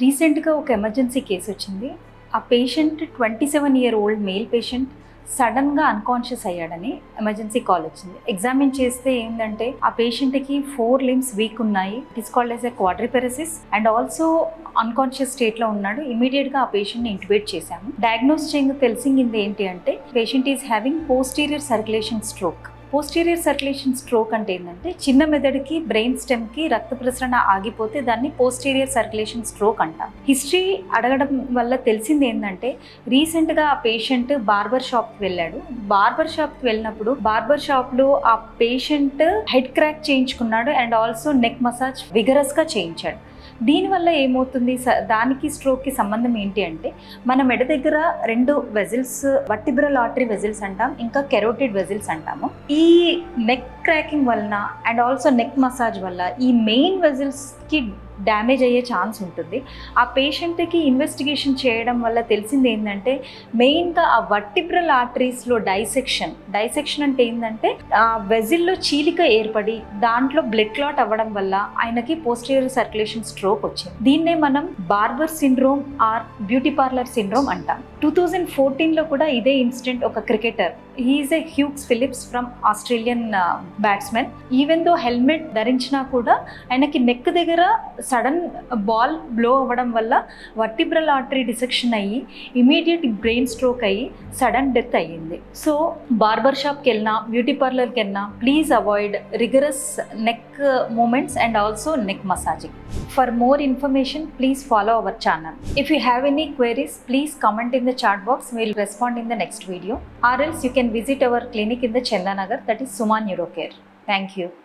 రీసెంట్గా ఒక emergency case వచ్చింది. ఆ పేషెంట్ 27 ఓల్డ్ మేల్ పేషెంట్ సడన్గా అన్కాన్షియస్ అయ్యాడని ఎమర్జెన్సీ కాల్ వచ్చింది. ఎగ్జామిన్ చేస్తే ఏంటంటే ఆ పేషెంట్కి 4 limbs వీక్ ఉన్నాయి. It is called as a quadriparesis and also unconscious స్టేట్లో ఉన్నాడు. ఇమీడియట్గా ఆ పేషెంట్ని ఇంటిబేట్ చేశాము. డయాగ్నోస్ చేయగా తెలిసింది ఏంటి అంటే patient is having posterior circulation stroke. Posterior circulation stroke అంటే ఏంటంటే చిన్న మెదడుకి బ్రెయిన్ స్టెమ్కి రక్త ప్రసరణ ఆగిపోతే దాన్ని పోస్టీరియర్ సర్క్యులేషన్ స్ట్రోక్ అంటాం. హిస్టరీ అడగడం వల్ల తెలిసింది ఏంటంటే రీసెంట్గా ఆ పేషెంట్ బార్బర్ షాప్కి వెళ్ళాడు. బార్బర్ షాప్కి వెళ్ళినప్పుడు బార్బర్ షాప్లో ఆ పేషెంట్ హెడ్ క్రాక్ చేయించుకున్నాడు అండ్ ఆల్సో నెక్ మసాజ్ విగరస్గా చేయించాడు. దీనివల్ల ఏమవుతుంది, దానికి స్ట్రోక్కి సంబంధం ఏంటి అంటే మన మెడ దగ్గర 2 వెజిల్స్ వర్టిబ్రల్ ఆర్టరీ వెజిల్స్ అంటాం, ఇంకా కెరోటిడ్ వెజిల్స్ అంటాము. ఈ నెక్ క్రాకింగ్ వలన అండ్ ఆల్సో నెక్ మసాజ్ వల్ల ఈ మెయిన్ వెజిల్స్కి డ్యామేజ్ అయ్యే ఛాన్స్ ఉంటుంది. ఆ పేషెంట్కి ఇన్వెస్టిగేషన్ చేయడం వల్ల తెలిసింది ఏంటంటే మెయిన్గా ఆ వర్టిబ్రల్ ఆర్టరీస్లో డైసెక్షన్ అంటే ఏంటంటే ఆ వెజిల్లో చీలిక ఏర్పడి దాంట్లో బ్లడ్ క్లాట్ అవ్వడం వల్ల ఆయనకి పోస్టీరియర్ సర్క్యులేషన్ స్ట్రోక్ వచ్చింది. దీన్నే మనం barber syndrome or beauty parlour syndrome అంటాం. 2014లో కూడా ఇదే ఇన్సిడెంట్. ఒక cricketer, he's a Hughes Phillips from Australian batsmen. Even though helmet ధరించినా కూడా ఆయనకి నెక్ దగ్గర సడన్ బాల్ బ్లో అవ్వడం వల్ల వర్టిబ్రల్ ఆర్టరీ డిసెక్షన్ అయ్యి ఇమీడియట్ బ్రెయిన్ స్ట్రోక్ అయ్యి సడన్ డెత్ అయ్యింది. సో బార్బర్ షాప్కి వెళ్ళినా బ్యూటీ పార్లర్కి వెళ్ళినా please avoid rigorous neck movements and also neck massaging. For more information, please follow our channel. If you have any queries, please comment in the chat box. We'll respond in the next video. Or else you can visit our clinic in the Chennanagar, that is Suma Neurocare. Thank you.